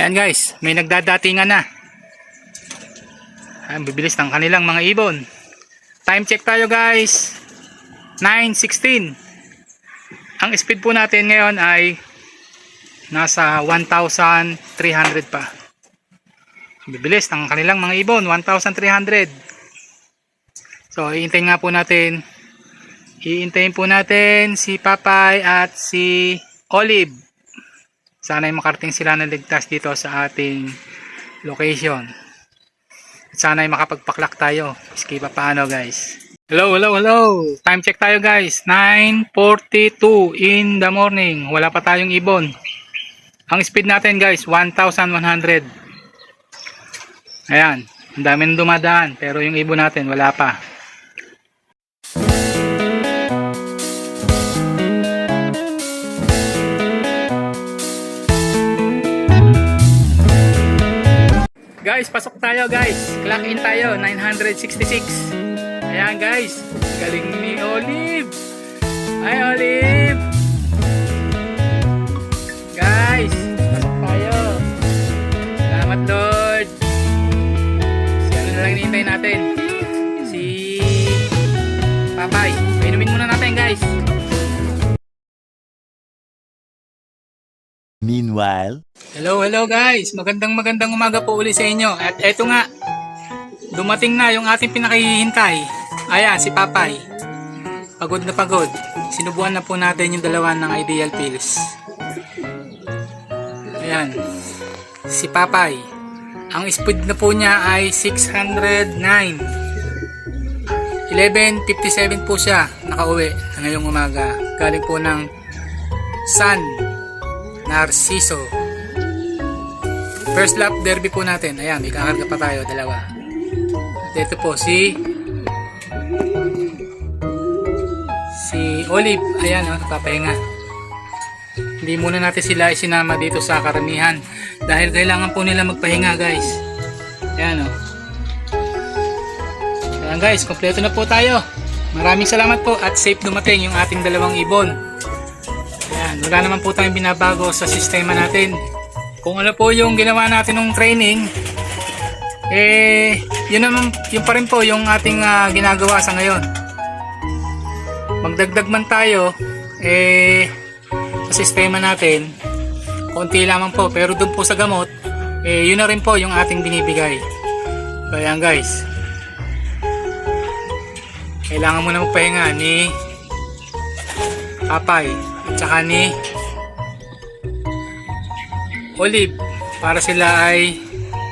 Ayan guys, may nagdadatingan na. Ayan, bibilis ng kanilang mga ibon. Time check tayo guys, 9:16. Ang speed po natin ngayon ay nasa 1,300 pa. Bibilis ng kanilang mga ibon, 1,300. So iintayin po natin si Papay at si Olive. Sana'y makarating sila na ligtas dito sa ating location. At sana'y makapagpaklak tayo. Iski pa paano guys. Hello. Time check tayo guys. 9:42 in the morning. Wala pa tayong ibon. Ang speed natin guys, 1,100. Ayan. Ang daming dumadaan. Pero yung ibon natin, wala pa. Guys, pasok tayo guys. Clock in tayo, 966. Ayan guys, galing ni Olive. Hi Olive. Guys, pasok tayo. Salamat Lord. Si ano na lang hinihintay natin? Si Papay. Inumin muna natin guys. Meanwhile, Hello guys, magandang umaga po uli sa inyo. At eto nga, dumating na yung ating pinakahihintay. Ayan, si Papay. Pagod na pagod. Sinubuan na po natin yung dalawa ng Ideal Pills. Ayan, si Papay. Ang speed na po niya ay 609. 11:57 po siya nakauwi ngayong umaga. Galing po ng San Narciso. First lap derby po natin. Ayan, may kakarga pa tayo, dalawa. At ito po si Olive. Ayan, nagpapahinga. Hindi muna natin sila isinama dito sa karamihan dahil kailangan po nila magpahinga guys. Ayan Ayan guys, kompleto na po tayo. Maraming salamat po at safe dumating yung ating dalawang ibon. Ayan, wala naman po tayong binabago sa sistema natin. Kung ano po yung ginawa natin ng training, yun pa rin po yung ating ginagawa sa ngayon. Magdagdag man tayo sa sistema natin, konti lamang po, pero doon po sa gamot, yun na rin po yung ating binibigay. So ayan guys, kailangan mo na magpahinga ni Papay at saka ni Olive para sila ay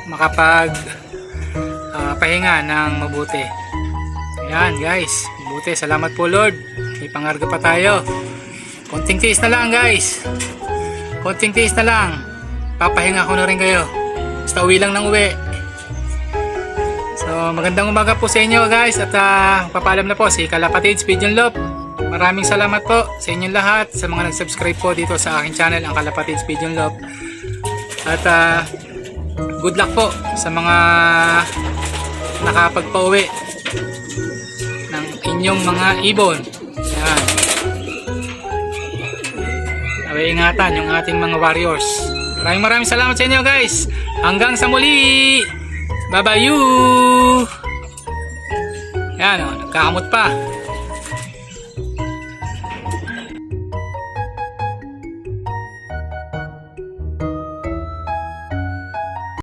makapag pahinga ng mabuti. Ayan guys, mabuti. Salamat po Lord. May pangarga pa tayo. Konting tiis na lang guys. Konting tiis na lang. Papahinga ko na rin kayo. Basta uwi lang ng uwi. So magandang umaga po sa inyo guys. At papaalam na po si Kalapatids Pigeon Love. Maraming salamat po sa inyong lahat. Sa mga nag-subscribe po dito sa aking channel, ang Kalapatids Pigeon Love. At good luck po sa mga nakapagpauwi ng inyong mga ibon. Ayan. Away ingatan yung ating mga warriors. Maraming salamat sa inyo guys. Hanggang sa muli. Bye bye you. Ayan nagkakamot pa.